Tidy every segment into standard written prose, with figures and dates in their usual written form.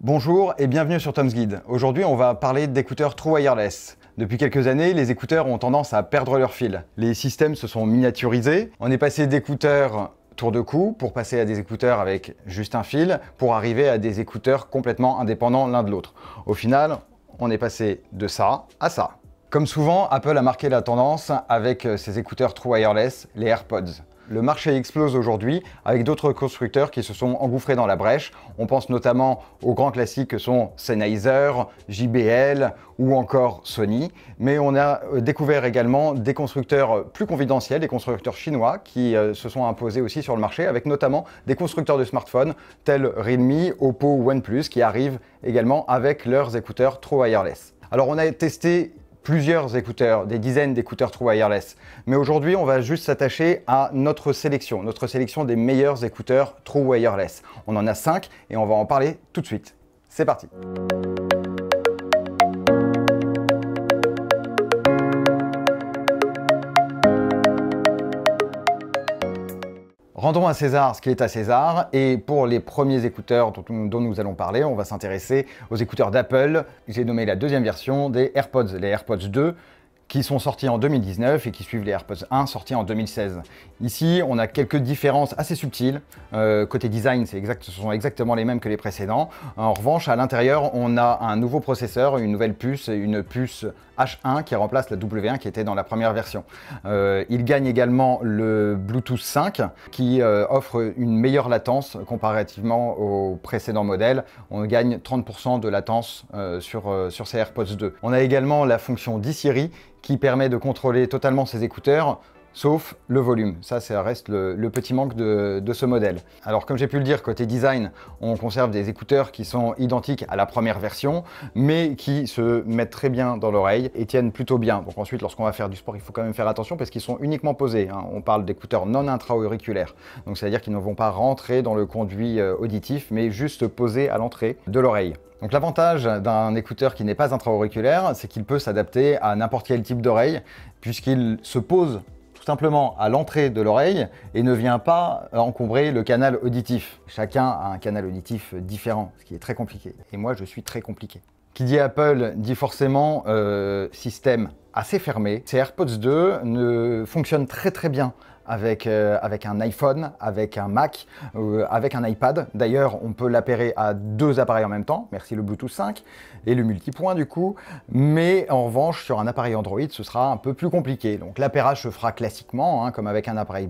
Bonjour et bienvenue sur Tom's Guide. Aujourd'hui, on va parler d'écouteurs True Wireless. Depuis quelques années, les écouteurs ont tendance à perdre leur fil. Les systèmes se sont miniaturisés. On est passé d'écouteurs tour de cou pour passer à des écouteurs avec juste un fil pour arriver à des écouteurs complètement indépendants l'un de l'autre. Au final, on est passé de ça à ça. Comme souvent, Apple a marqué la tendance avec ses écouteurs True Wireless, les AirPods. Le marché explose aujourd'hui avec d'autres constructeurs qui se sont engouffrés dans la brèche. On pense notamment aux grands classiques que sont Sennheiser, JBL ou encore Sony. Mais on a découvert également des constructeurs plus confidentiels, des constructeurs chinois qui se sont imposés aussi sur le marché, avec notamment des constructeurs de smartphones tels Realme, Oppo, OnePlus qui arrivent également avec leurs écouteurs True Wireless. Alors on a testé plusieurs écouteurs, des dizaines d'écouteurs True Wireless. Mais aujourd'hui, on va juste s'attacher à notre sélection des meilleurs écouteurs True Wireless. On en a 5 et on va en parler tout de suite. C'est parti! Rendons à César ce qui est à César, et pour les premiers écouteurs dont nous allons parler, on va s'intéresser aux écouteurs d'Apple. J'ai nommé la deuxième version des AirPods, les AirPods 2, qui sont sortis en 2019 et qui suivent les AirPods 1 sortis en 2016. Ici, on a quelques différences assez subtiles. Côté design, ce sont exactement les mêmes que les précédents. En revanche, à l'intérieur, on a un nouveau processeur, une nouvelle puce, une puce H1 qui remplace la W1 qui était dans la première version. Il gagne également le Bluetooth 5 qui offre une meilleure latence comparativement au précédent modèle. On gagne 30% de latence sur ces AirPods 2. On a également la fonction d'e-Siri qui permet de contrôler totalement ces écouteurs, sauf le volume. Ça reste le petit manque de ce modèle. Alors comme j'ai pu le dire, côté design, on conserve des écouteurs qui sont identiques à la première version, mais qui se mettent très bien dans l'oreille et tiennent plutôt bien. Donc ensuite, lorsqu'on va faire du sport, il faut quand même faire attention parce qu'ils sont uniquement posés, hein. On parle d'écouteurs non intra-auriculaires. Donc c'est-à-dire qu'ils ne vont pas rentrer dans le conduit auditif, mais juste posés à l'entrée de l'oreille. Donc l'avantage d'un écouteur qui n'est pas intra-auriculaire, c'est qu'il peut s'adapter à n'importe quel type d'oreille, puisqu'il se pose tout simplement à l'entrée de l'oreille et ne vient pas encombrer le canal auditif. Chacun a un canal auditif différent, ce qui est très compliqué. Et moi, je suis très compliqué. Qui dit Apple dit forcément système assez fermé. Ces AirPods 2 ne fonctionnent très bien avec un iPhone, avec un Mac, avec un iPad. D'ailleurs, on peut l'appairer à deux appareils en même temps, merci le Bluetooth 5 et le multipoint du coup. Mais en revanche, sur un appareil Android, ce sera un peu plus compliqué. Donc l'appairage se fera classiquement, hein, comme avec un appareil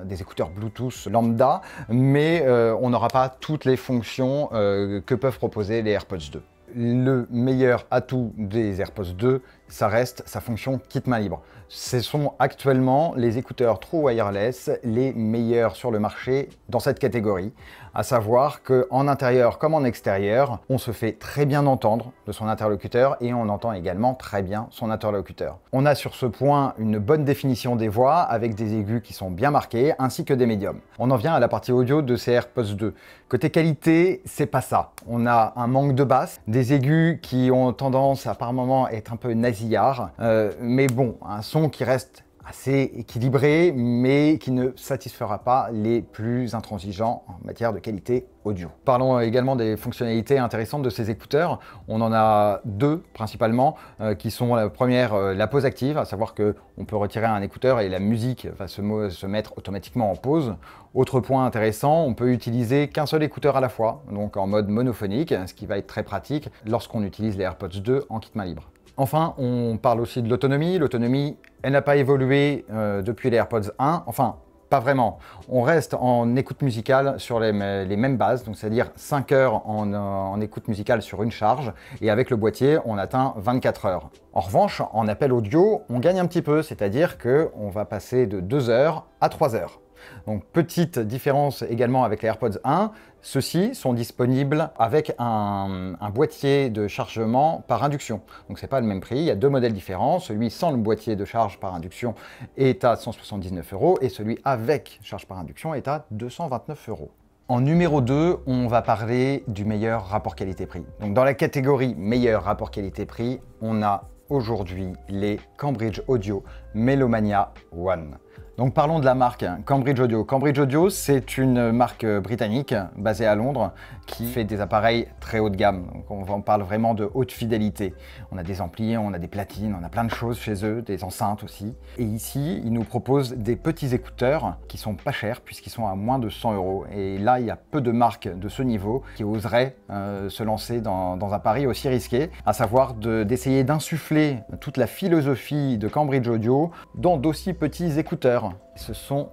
des écouteurs Bluetooth lambda, mais on n'aura pas toutes les fonctions que peuvent proposer les AirPods 2. Le meilleur atout des AirPods 2, ça reste sa fonction kit main libre. Ce sont actuellement les écouteurs True Wireless les meilleurs sur le marché dans cette catégorie. À savoir qu'en intérieur comme en extérieur, on se fait très bien entendre de son interlocuteur et on entend également très bien son interlocuteur. On a sur ce point une bonne définition des voix avec des aigus qui sont bien marqués ainsi que des médiums. On en vient à la partie audio de ces AirPods 2. Côté qualité, c'est pas ça. On a un manque de basse, des aigus qui ont tendance à par moments être un peu nasillards, mais bon, un son qui reste assez équilibré, mais qui ne satisfera pas les plus intransigeants en matière de qualité audio. Parlons également des fonctionnalités intéressantes de ces écouteurs. On en a deux principalement, qui sont la première, la pause active, à savoir qu'on peut retirer un écouteur et la musique va se mettre automatiquement en pause. Autre point intéressant, on peut utiliser qu'un seul écouteur à la fois, donc en mode monophonique, ce qui va être très pratique lorsqu'on utilise les AirPods 2 en kit main libre. Enfin, on parle aussi de l'autonomie. L'autonomie, elle n'a pas évolué depuis les AirPods 1, enfin, pas vraiment. On reste en écoute musicale sur les mêmes bases, donc c'est-à-dire 5 heures en écoute musicale sur une charge, et avec le boîtier, on atteint 24 heures. En revanche, en appel audio, on gagne un petit peu, c'est-à-dire qu'on va passer de 2 heures à 3 heures. Donc petite différence également avec les AirPods 1, ceux-ci sont disponibles avec un boîtier de chargement par induction. Donc c'est pas le même prix, il y a deux modèles différents, celui sans le boîtier de charge par induction est à 179 € et celui avec charge par induction est à 229 €. En numéro 2, on va parler du meilleur rapport qualité-prix. Donc dans la catégorie meilleur rapport qualité-prix, on a aujourd'hui les Cambridge Audio Melomania One. Donc parlons de la marque Cambridge Audio. Cambridge Audio, c'est une marque britannique basée à Londres qui fait des appareils très haut de gamme. Donc on parle vraiment de haute fidélité. On a des amplis, on a des platines, on a plein de choses chez eux, des enceintes aussi. Et ici, ils nous proposent des petits écouteurs qui sont pas chers puisqu'ils sont à moins de 100 €. Et là, il y a peu de marques de ce niveau qui oseraient se lancer dans un pari aussi risqué, à savoir d'essayer d'insuffler toute la philosophie de Cambridge Audio dans d'aussi petits écouteurs. Ce sont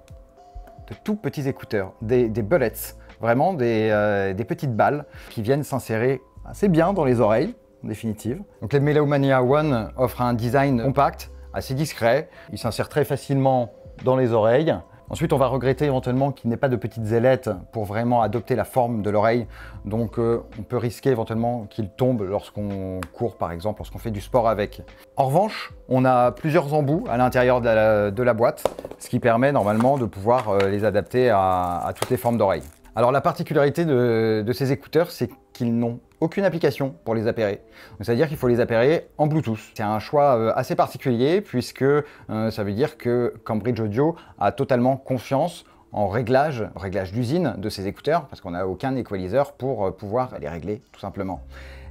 de tout petits écouteurs, des bullets. Vraiment des petites balles qui viennent s'insérer assez bien dans les oreilles, en définitive. Donc les Melomania One offrent un design compact, assez discret. Il s'insère très facilement dans les oreilles. Ensuite, on va regretter éventuellement qu'il n'ait pas de petites ailettes pour vraiment adopter la forme de l'oreille. Donc on peut risquer éventuellement qu'il tombe lorsqu'on court, par exemple, lorsqu'on fait du sport avec. En revanche, on a plusieurs embouts à l'intérieur de la boîte, ce qui permet normalement de pouvoir les adapter à toutes les formes d'oreilles. Alors la particularité de ces écouteurs, c'est qu'ils n'ont aucune application pour les appairer. C'est-à-dire qu'il faut les appairer en Bluetooth. C'est un choix assez particulier puisque ça veut dire que Cambridge Audio a totalement confiance en réglage d'usine de ces écouteurs parce qu'on n'a aucun equalizer pour pouvoir les régler tout simplement.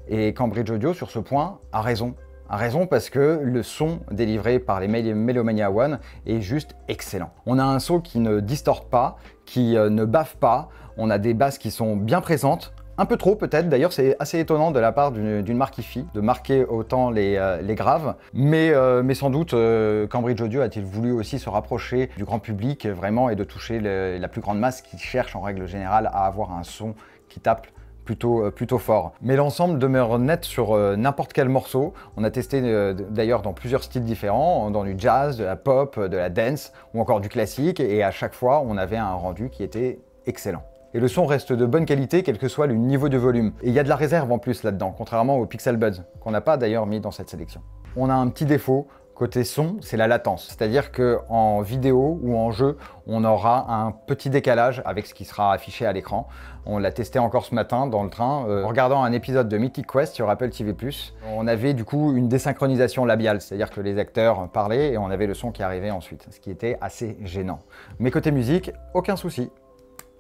Et Cambridge Audio sur ce point a raison. A raison parce que le son délivré par les Melomania One est juste excellent. On a un son qui ne distorte pas, qui ne baffe pas, on a des basses qui sont bien présentes, un peu trop peut-être, d'ailleurs c'est assez étonnant de la part d'une marque hi-fi de marquer autant les graves, mais sans doute Cambridge Audio a-t-il voulu aussi se rapprocher du grand public vraiment et de toucher la plus grande masse qui cherche en règle générale à avoir un son qui tape plutôt fort. Mais l'ensemble demeure net sur n'importe quel morceau. On a testé d'ailleurs dans plusieurs styles différents, dans du jazz, de la pop, de la dance ou encore du classique, et à chaque fois on avait un rendu qui était excellent. Et le son reste de bonne qualité quel que soit le niveau de volume. Et il y a de la réserve en plus là-dedans, contrairement aux Pixel Buds, qu'on n'a pas d'ailleurs mis dans cette sélection. On a un petit défaut côté son, c'est la latence. C'est-à-dire qu'en vidéo ou en jeu, on aura un petit décalage avec ce qui sera affiché à l'écran. On l'a testé encore ce matin dans le train, en regardant un épisode de Mythic Quest sur Apple TV+. On avait du coup une désynchronisation labiale, c'est-à-dire que les acteurs parlaient et on avait le son qui arrivait ensuite, ce qui était assez gênant. Mais côté musique, aucun souci.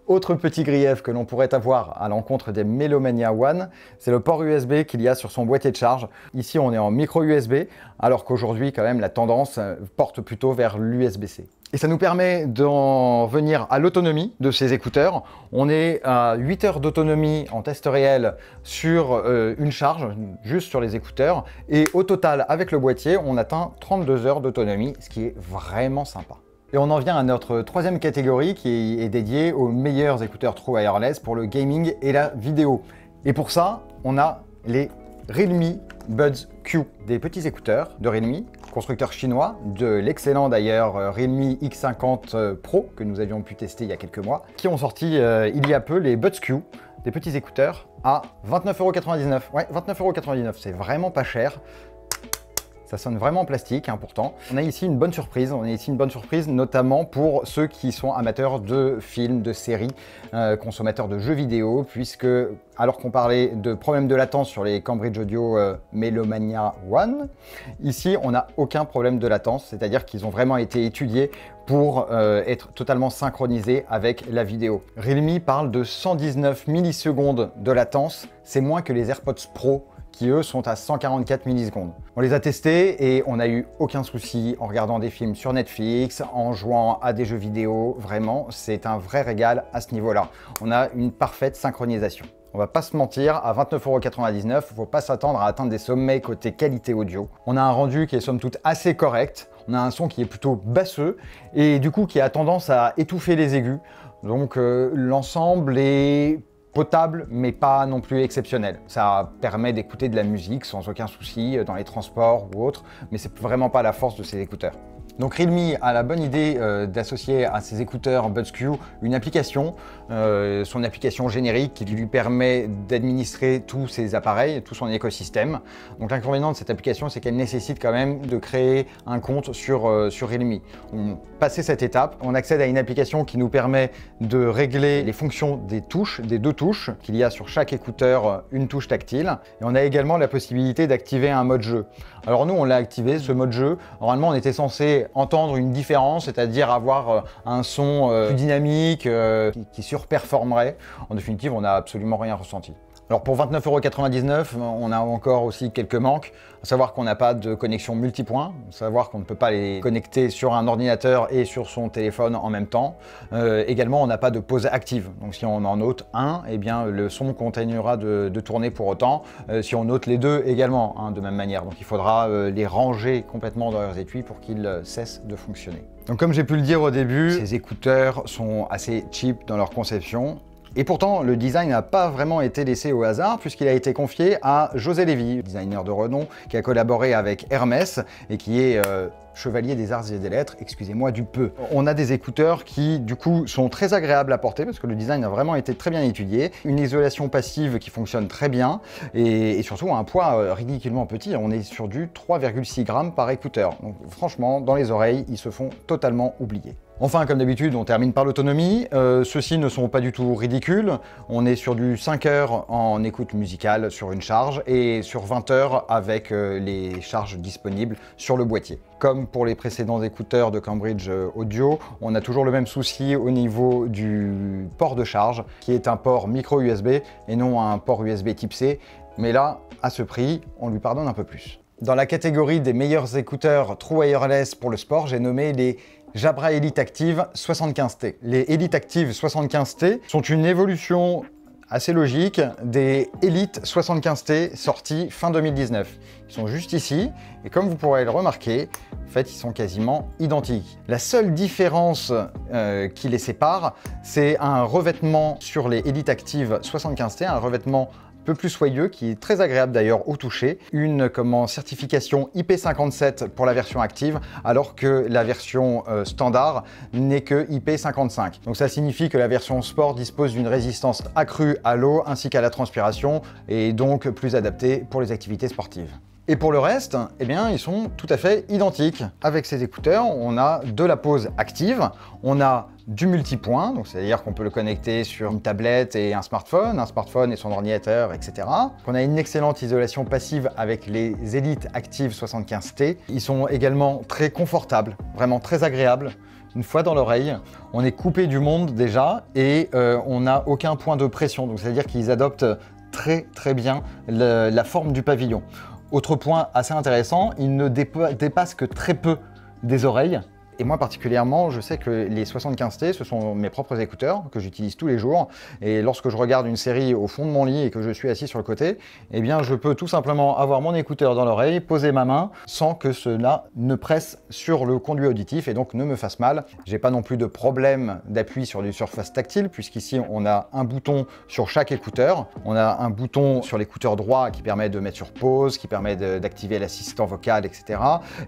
Autre petit grief que l'on pourrait avoir à l'encontre des Melomania One, c'est le port USB qu'il y a sur son boîtier de charge. Ici, on est en micro USB, alors qu'aujourd'hui, quand même, la tendance porte plutôt vers l'USB-C. Et ça nous permet d'en venir à l'autonomie de ces écouteurs. On est à 8 heures d'autonomie en test réel sur une charge, juste sur les écouteurs. Et au total, avec le boîtier, on atteint 32 heures d'autonomie, ce qui est vraiment sympa. Et on en vient à notre troisième catégorie qui est dédiée aux meilleurs écouteurs True Wireless pour le gaming et la vidéo. Et pour ça, on a les Realme Buds Q, des petits écouteurs de Realme, constructeur chinois, de l'excellent d'ailleurs Realme X50 Pro que nous avions pu tester il y a quelques mois, qui ont sorti il y a peu les Buds Q, des petits écouteurs à 29,99 €. Ouais, 29,99 €, c'est vraiment pas cher. Ça sonne vraiment en plastique, hein, pourtant. On a ici une bonne surprise. Notamment pour ceux qui sont amateurs de films, de séries, consommateurs de jeux vidéo, puisque alors qu'on parlait de problèmes de latence sur les Cambridge Audio Melomania One, ici on n'a aucun problème de latence, c'est-à-dire qu'ils ont vraiment été étudiés pour être totalement synchronisés avec la vidéo. Realme parle de 119 millisecondes de latence, c'est moins que les AirPods Pro qui eux sont à 144 millisecondes. On les a testés et on n'a eu aucun souci en regardant des films sur Netflix, en jouant à des jeux vidéo, vraiment, c'est un vrai régal à ce niveau-là. On a une parfaite synchronisation. On va pas se mentir, à 29,99 €, il ne faut pas s'attendre à atteindre des sommets côté qualité audio. On a un rendu qui est somme toute assez correct, on a un son qui est plutôt basseux et du coup qui a tendance à étouffer les aigus. Donc l'ensemble est potable, mais pas non plus exceptionnel. Ça permet d'écouter de la musique sans aucun souci dans les transports ou autres, mais c'est vraiment pas la force de ces écouteurs. Donc Realme a la bonne idée d'associer à ses écouteurs Buds Q une application, son application générique qui lui permet d'administrer tous ses appareils, tout son écosystème. Donc l'inconvénient de cette application, c'est qu'elle nécessite quand même de créer un compte sur Realme. Passé cette étape, on accède à une application qui nous permet de régler les fonctions des touches, des deux touches qu'il y a sur chaque écouteur, une touche tactile. Et on a également la possibilité d'activer un mode jeu. Alors nous, on l'a activé, ce mode jeu. Normalement, on était censé penser entendre une différence, c'est-à-dire avoir un son plus dynamique, qui surperformerait. En définitive, on n'a absolument rien ressenti. Alors pour 29,99 €, on a encore aussi quelques manques, à savoir qu'on n'a pas de connexion multipoint, à savoir qu'on ne peut pas les connecter sur un ordinateur et sur son téléphone en même temps. Également, on n'a pas de pause active, donc si on en ôte un, eh bien le son continuera de tourner pour autant. Si on ôte les deux également, hein, de même manière, donc il faudra les ranger complètement dans leurs étuis pour qu'ils cessent de fonctionner. Donc comme j'ai pu le dire au début, ces écouteurs sont assez cheap dans leur conception. Et pourtant, le design n'a pas vraiment été laissé au hasard puisqu'il a été confié à José Lévy, designer de renom qui a collaboré avec Hermès et qui est chevalier des arts et des lettres, excusez-moi du peu. On a des écouteurs qui, du coup, sont très agréables à porter parce que le design a vraiment été très bien étudié. Une isolation passive qui fonctionne très bien et surtout un poids ridiculement petit. On est sur du 3,6 grammes par écouteur. Donc franchement, dans les oreilles, ils se font totalement oublier. Enfin, comme d'habitude, on termine par l'autonomie. Ceux-ci ne sont pas du tout ridicules. On est sur du 5 heures en écoute musicale sur une charge et sur 20 heures avec les charges disponibles sur le boîtier. Comme pour les précédents écouteurs de Cambridge Audio, on a toujours le même souci au niveau du port de charge, qui est un port micro USB et non un port USB type C. Mais là, à ce prix, on lui pardonne un peu plus. Dans la catégorie des meilleurs écouteurs True Wireless pour le sport, j'ai nommé les Jabra Elite Active 75T. Les Elite Active 75T sont une évolution assez logique des Elite 75T sortis fin 2019. Ils sont juste ici, et comme vous pourrez le remarquer, en fait, ils sont quasiment identiques. La seule différence qui les sépare, c'est un revêtement sur les Elite Active 75T, un revêtement peu plus soyeux, qui est très agréable d'ailleurs au toucher, une certification IP57 pour la version active, alors que la version standard n'est que IP55. Donc ça signifie que la version sport dispose d'une résistance accrue à l'eau ainsi qu'à la transpiration, et donc plus adaptée pour les activités sportives. Et pour le reste, eh bien, ils sont tout à fait identiques. Avec ces écouteurs, on a de la pause active, on a du multipoint, donc c'est-à-dire qu'on peut le connecter sur une tablette et un smartphone et son ordinateur, etc. On a une excellente isolation passive avec les Elite Active 75T. Ils sont également très confortables, vraiment très agréables. Une fois dans l'oreille, on est coupé du monde déjà et on n'a aucun point de pression, donc c'est-à-dire qu'ils adoptent très bien la forme du pavillon. Autre point assez intéressant, ils ne dépassent que très peu des oreilles. Et moi particulièrement, je sais que les 75T, ce sont mes propres écouteurs que j'utilise tous les jours. Et lorsque je regarde une série au fond de mon lit et que je suis assis sur le côté, eh bien je peux tout simplement avoir mon écouteur dans l'oreille, poser ma main sans que cela ne presse sur le conduit auditif et donc ne me fasse mal. J'ai pas non plus de problème d'appui sur les surfaces tactiles puisqu'ici on a un bouton sur chaque écouteur. On a un bouton sur l'écouteur droit qui permet de mettre sur pause, qui permet d'activer l'assistant vocal, etc.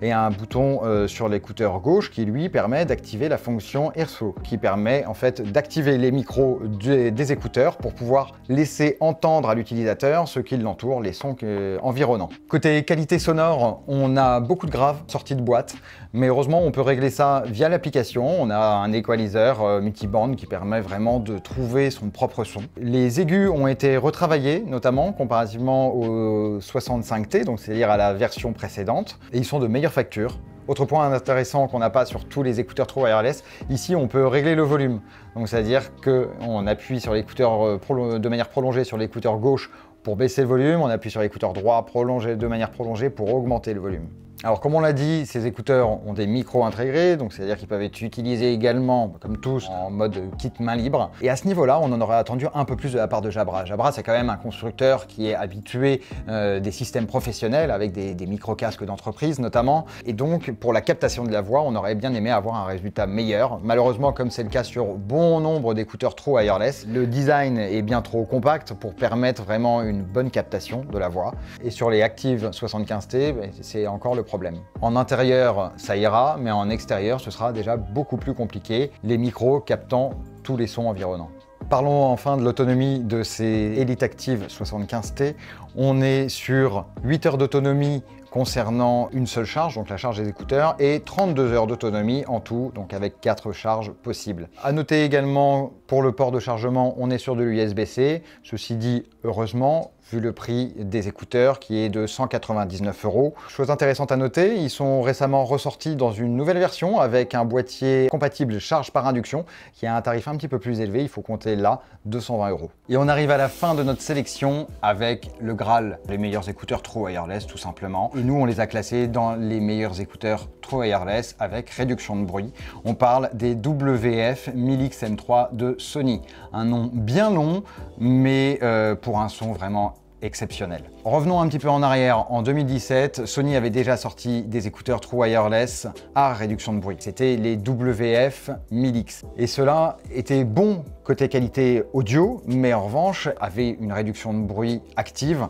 Et un bouton sur l'écouteur gauche qui lui permet d'activer la fonction AirFlow, qui permet en fait d'activer les micros des écouteurs pour pouvoir laisser entendre à l'utilisateur ce qui l'entoure, les sons environnants. Côté qualité sonore, on a beaucoup de graves sortis de boîte, mais heureusement on peut régler ça via l'application. On a un equalizer multiband qui permet vraiment de trouver son propre son. Les aigus ont été retravaillés, notamment comparativement au 65T, donc c'est-à-dire à la version précédente, et ils sont de meilleure facture. Autre point intéressant qu'on n'a pas sur tous les écouteurs True Wireless, ici on peut régler le volume. Donc c'est-à-dire qu'on appuie sur l'écouteur de manière prolongée sur l'écouteur gauche pour baisser le volume, on appuie sur l'écouteur droit de manière prolongée pour augmenter le volume. Alors comme on l'a dit, ces écouteurs ont des micros intégrés, donc c'est-à-dire qu'ils peuvent être utilisés également, comme tous, en mode kit main libre. Et à ce niveau-là, on en aurait attendu un peu plus de la part de Jabra. Jabra, c'est quand même un constructeur qui est habitué des systèmes professionnels, avec des micro-casques d'entreprise notamment. Et donc, pour la captation de la voix, on aurait bien aimé avoir un résultat meilleur. Malheureusement, comme c'est le cas sur bon nombre d'écouteurs True Wireless, le design est bien trop compact pour permettre vraiment une bonne captation de la voix. Et sur les Active 75T, c'est encore le problème. En intérieur, ça ira, mais en extérieur, ce sera déjà beaucoup plus compliqué, les micros captant tous les sons environnants. Parlons enfin de l'autonomie de ces Elite Active 75T. On est sur 8 heures d'autonomie concernant une seule charge, donc la charge des écouteurs, et 32 heures d'autonomie en tout, donc avec 4 charges possibles. À noter également, pour le port de chargement, on est sur de l'USB-C. Ceci dit, heureusement, vu le prix des écouteurs qui est de 199 €. Chose intéressante à noter, ils sont récemment ressortis dans une nouvelle version avec un boîtier compatible charge par induction qui a un tarif un petit peu plus élevé, il faut compter là 220 €. Et on arrive à la fin de notre sélection avec le Graal, les meilleurs écouteurs True Wireless tout simplement. Et nous on les a classés dans les meilleurs écouteurs True Wireless avec réduction de bruit. On parle des WF 1000X M3 de Sony. Un nom bien long, mais pour un son vraiment exceptionnel. Revenons un petit peu en arrière. En 2017, Sony avait déjà sorti des écouteurs True Wireless à réduction de bruit. C'était les WF 1000X. Et cela était bon côté qualité audio, mais en revanche avait une réduction de bruit active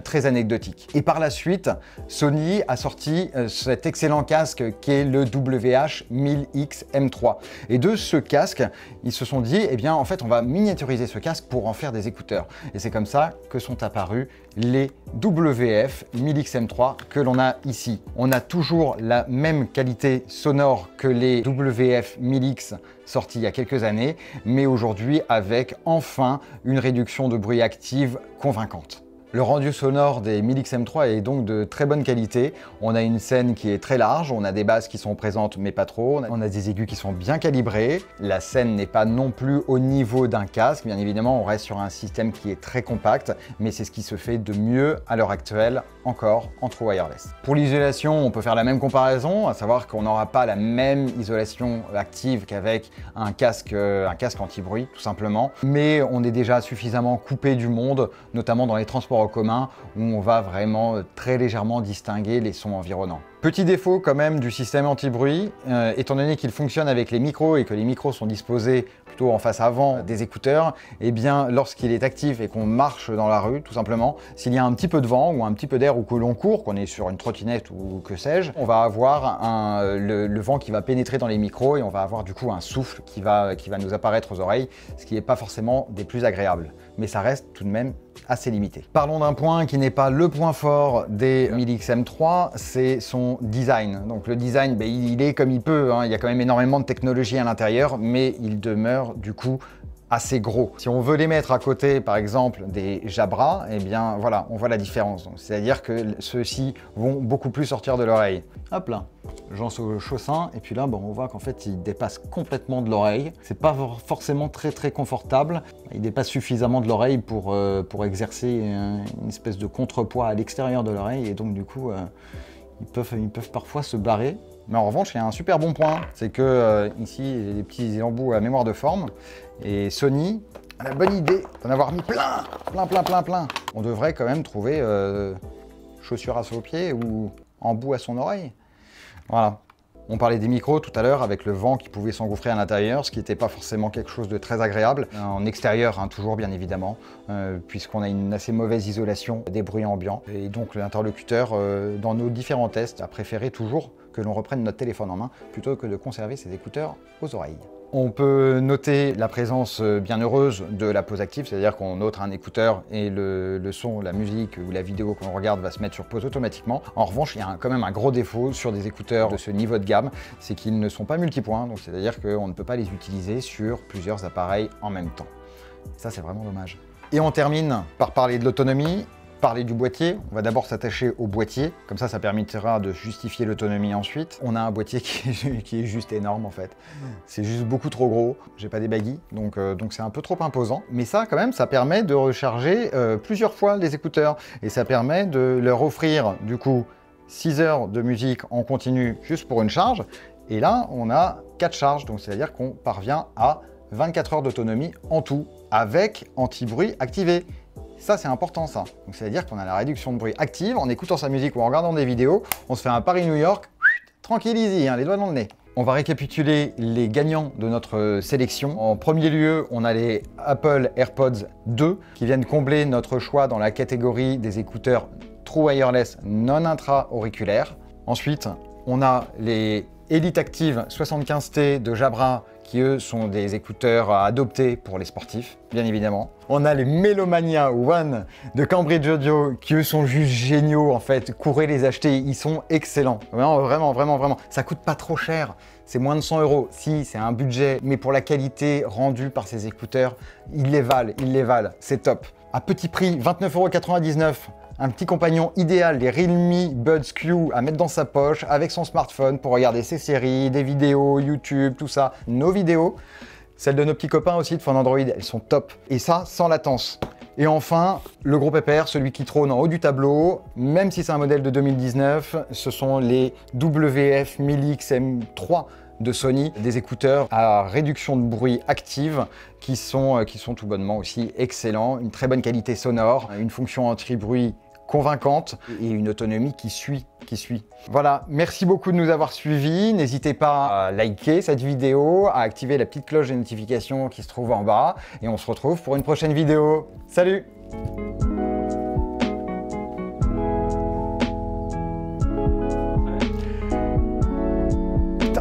très anecdotique. Et par la suite, Sony a sorti cet excellent casque qui est le WH 1000X M3. Et de ce casque, ils se sont dit, eh bien en fait on va miniaturiser ce casque pour en faire des écouteurs. Et c'est comme ça que sont apparus les WF 1000X M3 que l'on a ici. On a toujours la même qualité sonore que les WF 1000X sortis il y a quelques années, mais aujourd'hui avec enfin une réduction de bruit active convaincante. Le rendu sonore des 1000X M3 est donc de très bonne qualité. On a une scène qui est très large, on a des basses qui sont présentes mais pas trop, on a des aigus qui sont bien calibrés. La scène n'est pas non plus au niveau d'un casque, bien évidemment on reste sur un système qui est très compact, mais c'est ce qui se fait de mieux à l'heure actuelle encore en True Wireless. Pour l'isolation, on peut faire la même comparaison, à savoir qu'on n'aura pas la même isolation active qu'avec un casque anti-bruit tout simplement, mais on est déjà suffisamment coupé du monde, notamment dans les transports en commun où on va vraiment très légèrement distinguer les sons environnants. Petit défaut quand même du système anti-bruit, étant donné qu'il fonctionne avec les micros et que les micros sont disposés plutôt en face avant des écouteurs, et bien lorsqu'il est actif et qu'on marche dans la rue tout simplement, s'il y a un petit peu de vent ou un petit peu d'air ou que l'on court, qu'on est sur une trottinette ou que sais-je, on va avoir le vent qui va pénétrer dans les micros et on va avoir du coup un souffle qui va nous apparaître aux oreilles, ce qui n'est pas forcément des plus agréables, mais ça reste tout de même assez limité. Parlons d'un point qui n'est pas le point fort des 1000X M3, c'est son design. Donc le design, il est comme il peut, hein. Il y a quand même énormément de technologie à l'intérieur, mais il demeure du coup assez gros. Si on veut les mettre à côté, par exemple, des Jabra, eh bien voilà, on voit la différence. C'est-à-dire que ceux-ci vont beaucoup plus sortir de l'oreille. Hop là, j'en suis au chaussin, et puis là, on voit qu'en fait, ils dépassent complètement de l'oreille. C'est pas forcément très confortable. Ils dépassent suffisamment de l'oreille pour exercer une espèce de contrepoids à l'extérieur de l'oreille, et donc du coup, ils peuvent parfois se barrer. Mais en revanche, il y a un super bon point, c'est que ici, j'ai des petits embouts à mémoire de forme, et Sony a la bonne idée d'en avoir mis plein. On devrait quand même trouver chaussures à son pied ou embout à son oreille. Voilà. On parlait des micros tout à l'heure avec le vent qui pouvait s'engouffrer à l'intérieur, ce qui n'était pas forcément quelque chose de très agréable. En extérieur, toujours bien évidemment, puisqu'on a une assez mauvaise isolation des bruits ambiants. Et donc l'interlocuteur, dans nos différents tests, a préféré toujours que l'on reprenne notre téléphone en main plutôt que de conserver ses écouteurs aux oreilles. On peut noter la présence bien heureuse de la pause active, c'est-à-dire qu'on note un écouteur et le son, la musique ou la vidéo que l'on regarde va se mettre sur pause automatiquement. En revanche, il y a quand même un gros défaut sur des écouteurs de ce niveau de gamme, c'est qu'ils ne sont pas multipoints, donc c'est-à-dire qu'on ne peut pas les utiliser sur plusieurs appareils en même temps. Ça, c'est vraiment dommage. Et on termine par parler de l'autonomie. Parler du boîtier, on va d'abord s'attacher au boîtier, comme ça permettra de justifier l'autonomie ensuite. On a un boîtier qui est juste énorme en fait, c'est juste beaucoup trop gros, j'ai pas des baguilles, donc c'est un peu trop imposant. Mais ça quand même, ça permet de recharger plusieurs fois les écouteurs, et ça permet de leur offrir du coup 6 heures de musique en continu juste pour une charge, et là on a 4 charges, donc c'est-à-dire qu'on parvient à 24 heures d'autonomie en tout, avec anti-bruit activé. Ça, c'est important, ça. Donc, c'est-à-dire qu'on a la réduction de bruit active en écoutant sa musique ou en regardant des vidéos. On se fait un Paris-New York, tranquille, easy, hein, les doigts dans le nez. On va récapituler les gagnants de notre sélection. En premier lieu, on a les Apple AirPods 2 qui viennent combler notre choix dans la catégorie des écouteurs True Wireless non intra-auriculaires. Ensuite, on a les Elite Active 75T de Jabra qui eux sont des écouteurs à adopter pour les sportifs, bien évidemment. On a les Melomania One de Cambridge Audio qui eux sont juste géniaux en fait. Courez les acheter, ils sont excellents. Vraiment. Ça coûte pas trop cher. C'est moins de 100 €. Si, c'est un budget, mais pour la qualité rendue par ces écouteurs, ils les valent, c'est top. À petit prix, 29,99 €. Un petit compagnon idéal, les Realme Buds Q à mettre dans sa poche avec son smartphone pour regarder ses séries, des vidéos, YouTube, tout ça, nos vidéos. Celles de nos petits copains aussi de Phone Android, elles sont top. Et ça, sans latence. Et enfin, le gros pépère, celui qui trône en haut du tableau, même si c'est un modèle de 2019, ce sont les WF-1000XM3 de Sony, des écouteurs à réduction de bruit active qui sont tout bonnement aussi excellents, une très bonne qualité sonore, une fonction anti-bruit convaincante et une autonomie qui suit. Voilà, merci beaucoup de nous avoir suivis. N'hésitez pas à liker cette vidéo, à activer la petite cloche de notification qui se trouve en bas et on se retrouve pour une prochaine vidéo. Salut!